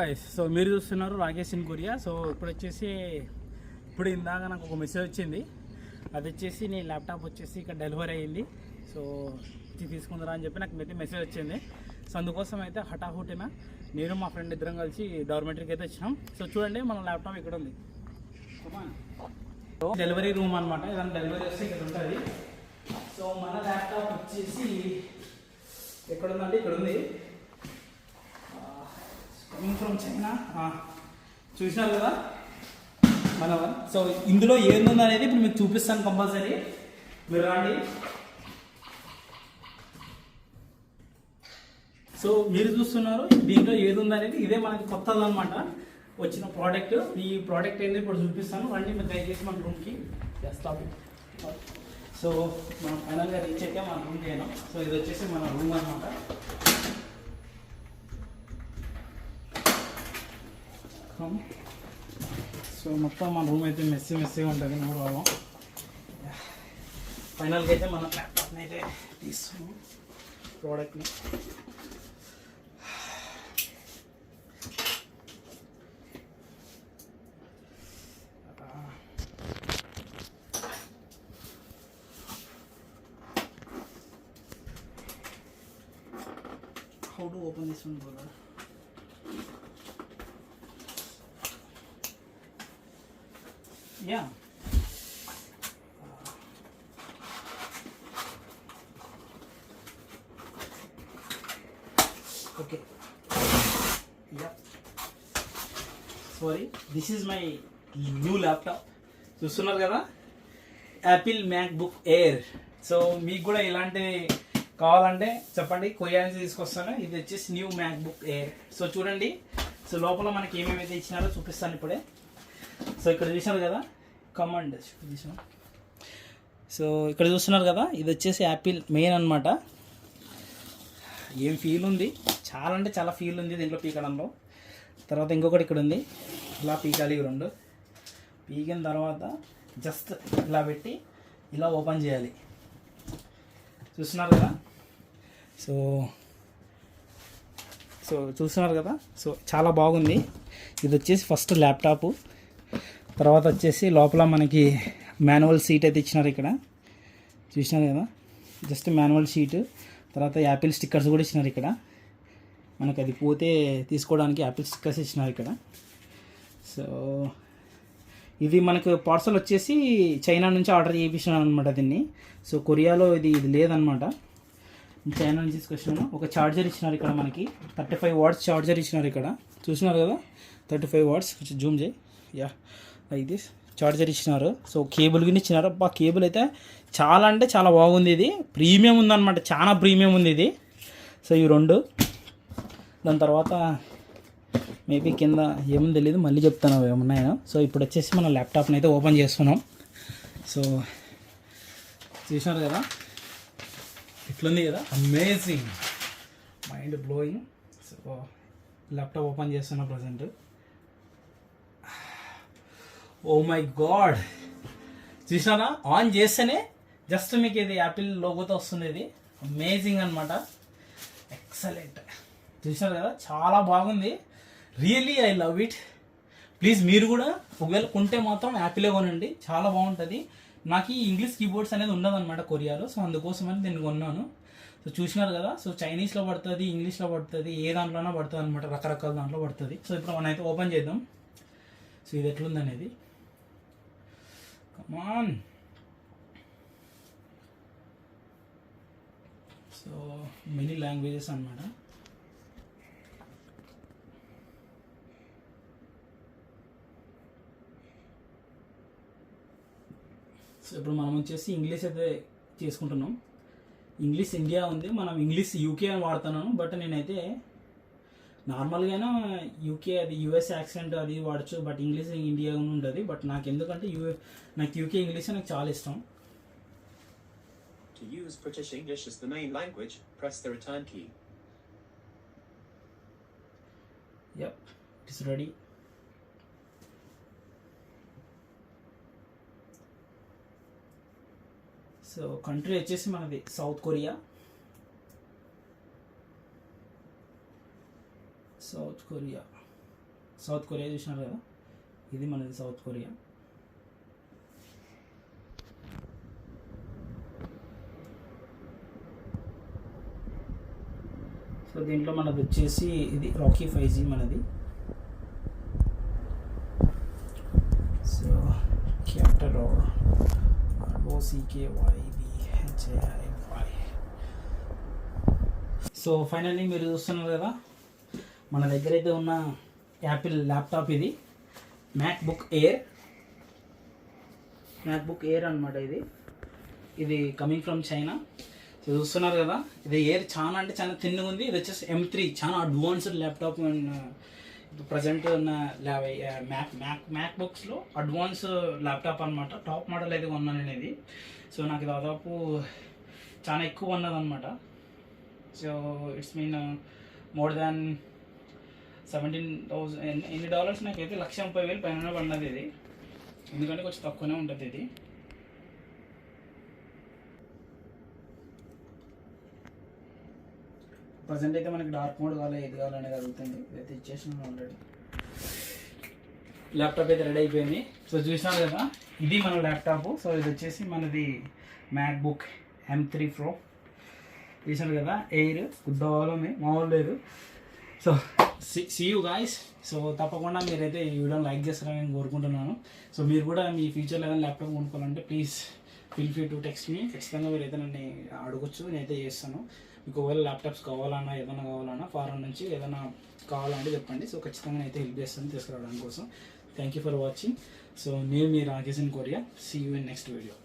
So మీరు చూస్తున్నారు Rakesh in Korea. So ఇప్పుడు ఇందాక నాకు ఒక మెసేజ్ వచ్చింది. అది వచ్చేసి నీ ల్యాప్టాప్ వచ్చేసి ఇక్కడ డెలివరీ అయ్యింది, సో ఇది తీసుకుందరా అని చెప్పి నాకు మెసేజ్ వచ్చింది. సో అందుకోసం అయితే హఠాహుటిన నేను మా ఫ్రెండ్ ఇద్దరం కలిసి డార్మెంటరీకి అయితే వచ్చినాం. సో చూడండి మన ల్యాప్టాప్ ఇక్కడ ఉంది. డెలివరీ రూమ్ అనమాట, ఏదైనా డెలివరీ వస్తే ఇక్కడ ఉంటుంది. సో మన ల్యాప్టాప్ వచ్చేసి ఎక్కడుందంటే ఇక్కడ ఉంది, కమింగ్ ఫ్రమ్ చైనా. చూసినారు కదా మన. సో ఇందులో ఏందుంది అనేది ఇప్పుడు మీకు చూపిస్తాను కంపల్సరీ, మీరు రండి. సో మీరు చూస్తున్నారు దీంట్లో ఏది ఉందనేది, ఇదే మనకి కొత్తది అనమాట వచ్చిన ప్రోడక్ట్. ఈ ప్రోడక్ట్ ఏంది ఇప్పుడు చూపిస్తాను, రండి మీరు దయచేసి మన రూమ్కి. సో మనం ఫైనల్గా రీచ్ అయితే మన రూమ్కి అయినాం. సో ఇది వచ్చేసి మన రూమ్ అనమాట. సో మొత్తం మన రూమ్ అయితే మెస్సీగా ఉంటుంది. No problem. ఫైనల్గా అయితే మన ల్యాప్టాప్ని అయితే తీస్తున్నాం ప్రోడక్ట్ని. How to open this one, brother? Yeah. Okay. Yeah. Sorry, this is my new laptop. చూస్తున్నారు కదా, యాపిల్ మ్యాక్బుక్ ఎయిర్. సో మీకు కూడా ఇలాంటి కావాలంటే చెప్పండి, కొరియా నుంచి తీసుకొస్తాను. ఇది వచ్చేసి న్యూ మ్యాక్బుక్ ఎయిర్. సో చూడండి, సో లోపల మనకి ఏమేమైతే ఇచ్చినారో చూపిస్తాను ఇప్పుడే. సో ఇక్కడ చూసినారు కదా కమాండ్ చూసాం. సో ఇక్కడ చూస్తున్నారు కదా, ఇది వచ్చేసి యాపిల్ మెయిన్ అనమాట. ఏం ఫీల్ ఉంది, చాలా అంటే చాలా ఫీల్ ఉంది దీంట్లో పీకడంలో. తర్వాత ఇంకొకటి ఇక్కడ ఉంది, ఇలా పీకాలి. రెండు పీకిన తర్వాత జస్ట్ ఇలా పెట్టి ఇలా ఓపెన్ చేయాలి. చూస్తున్నారు కదా. సో సో చూస్తున్నారు కదా, సో చాలా బాగుంది. ఇది వచ్చేసి ఫస్ట్ ల్యాప్టాప్. తర్వాత వచ్చేసి లోపల మనకి మాన్యువల్ సీట్ అయితే ఇచ్చినారు ఇక్కడ, చూసినారు కదా. జస్ట్ మాన్యువల్ షీట్, తర్వాత యాపిల్ స్టిక్కర్స్ కూడా ఇచ్చినారు ఇక్కడ. మనకు అది పోతే తీసుకోవడానికి యాపిల్ స్టిక్కర్స్ ఇచ్చినారు ఇక్కడ. సో ఇది మనకు పార్సల్ వచ్చేసి చైనా నుంచి ఆర్డర్ చేయించినాను అనమాట దీన్ని. సో కొరియాలో ఇది లేదనమాట, చైనా నుంచి తీసుకొచ్చినాను. ఒక ఛార్జర్ ఇచ్చినారు ఇక్కడ మనకి, 35 వాట్స్ ఛార్జర్ ఇచ్చినారు ఇక్కడ. చూసినారు కదా 35 వాట్స్. కొంచెం జూమ్ చేయి. యా, లైక్ దిస్ ఛార్జర్ ఇచ్చినారు. సో కేబుల్ కూడా ఇచ్చినారు. అబ్బా కేబుల్ అయితే చాలా అంటే చాలా బాగుంది. ఇది ప్రీమియం ఉందన్నమాట, చాలా ప్రీమియం ఉంది ఇది. సో ఇవి రెండు. దాని తర్వాత మేబీ కింద ఏముంది తెలియదు, మళ్ళీ చెప్తాను అవి ఏమున్నాయో. సో ఇప్పుడు వచ్చేసి మనం ల్యాప్టాప్ని అయితే ఓపెన్ చేస్తున్నాం. సో చూసినారు కదా ఇట్లుంది కదా, amazing, mind blowing. So laptop open చేస్తున్నా ప్రజెంట్. ఓ మై గాడ్, చూసినారా, ఆన్ చేస్తేనే జస్ట్ మీకు ఇది యాపిల్ లోగోతో వస్తుంది. ఇది అమేజింగ్ అనమాట, ఎక్సలెంట్. చూసినారు కదా, చాలా బాగుంది. Really I love it. Please మీరు కూడా ఒకవేళ కొంటే మాత్రం యాపిలే కొనండి, చాలా బాగుంటుంది. నాకు ఈ ఇంగ్లీష్ కీబోర్డ్స్ అనేది ఉండదన్నమాట కొరియాలో, సో అందుకోసమని దీన్ని కొన్నాను. సో చూసినారు కదా, సో చైనీస్లో పడుతుంది, ఇంగ్లీష్లో పడుతుంది, ఏ దాంట్లోనే పడుతుంది అనమాట, రకరకాల దాంట్లో పడుతుంది. సో ఇప్పుడు మనం అయితే ఓపెన్ చేద్దాం. సో ఇది ఎట్లుంది అనేది. కమాన్. సో మెనీ లాంగ్వేజెస్ అనమాట. సో ఇప్పుడు మనం వచ్చేసి ఇంగ్లీష్ అయితే చేసుకుంటున్నాం. ఇంగ్లీష్ ఇండియా ఉంది, మనం ఇంగ్లీష్ యూకే అని వాడుతున్నాను. బట్ నేనైతే నార్మల్గానే యూకే, అది యూఎస్ యాక్సెంట్ అది వాడచ్చు, బట్ ఇంగ్లీష్ ఇండియా ఉంటుంది. బట్ నాకు ఎందుకంటే నాకు యూకే ఇంగ్లీష్ నాకు చాలా ఇష్టం. To use British English as the main language, press the return key. Yep, it is ready. So country వచ్చేసి మనది south Korea. South Korea. South Korea చూసినారు కదా, ఇది మనది సౌత్ కొరియా. సో దీంట్లో మనది వచ్చేసి ఇది రాకీ 5G మనది. So క్యాప్టర్ OCKYBHAI. సో ఫైనల్లీ మీరు చూస్తున్నారు కదా, మన దగ్గర అయితే ఉన్న యాపిల్ ల్యాప్టాప్ ఇది మ్యాక్బుక్ ఎయిర్ అనమాట. ఇది కమింగ్ ఫ్రమ్ చైనా. సో చూస్తున్నారు కదా, ఇది ఎయిర్ చాలా అంటే చాలా తిన్నగా ఉంది. ఇది వచ్చేసి M3 చాలా అడ్వాన్స్డ్ ల్యాప్టాప్. ఇప్పుడు ప్రజెంట్ ఉన్న మ్యాక్బుక్స్లో అడ్వాన్స్ ల్యాప్టాప్ అనమాట. టాప్ మోడల్ అయితే కొన్నాను నేను ఇది. సో నాకు దాదాపు చాలా ఎక్కువ ఉన్నది అనమాట. So it's mean more than 17,000. ఎన్ని డాలర్స్ నాకైతే $130,000 పైన పడినది ఇది, ఎందుకంటే కొంచెం తక్కువనే ఉంటుంది ఇది. ప్రజెంట్ అయితే మనకి డార్క్ మోడ్ కావాలి, ఏది కావాలనేది అడుగుతుంది. ఇదైతే ఇచ్చేసినాను ఆల్రెడీ. ల్యాప్టాప్ అయితే రెడీ అయిపోయింది. సో చూసినారు కదా, ఇది మన ల్యాప్టాప్. సో ఇది వచ్చేసి మనది మ్యాక్బుక్ M3 Pro. చూసారు కదా, ఎయిర్ గుద్దవాళ్ళు ఉంది, మామూలు లేదు. So see you guys. సో తప్పకుండా మీరైతే ఈ వీడియోని లైక్ చేస్తారని నేను కోరుకుంటున్నాను. సో మీరు కూడా మీ ఫ్యూచర్లో ఏదైనా ల్యాప్టాప్ కొనుక్కోవాలంటే please feel free to text me. ఖచ్చితంగా మీరైతే నన్ను అడగొచ్చు, నేనైతే చేస్తాను. మీకు ఒకవేళ ల్యాప్టాప్స్ కావాలన్నా ఏదైనా కావాలన్నా ఫారెన్ నుంచి ఏదైనా కావాలంటే చెప్పండి. సో ఖచ్చితంగా అయితే హెల్ప్ చేస్తాను తీసుకురావడానికి కోసం. Thank you for watching. So నేను మీ Rakesh in Korea. See you in next video.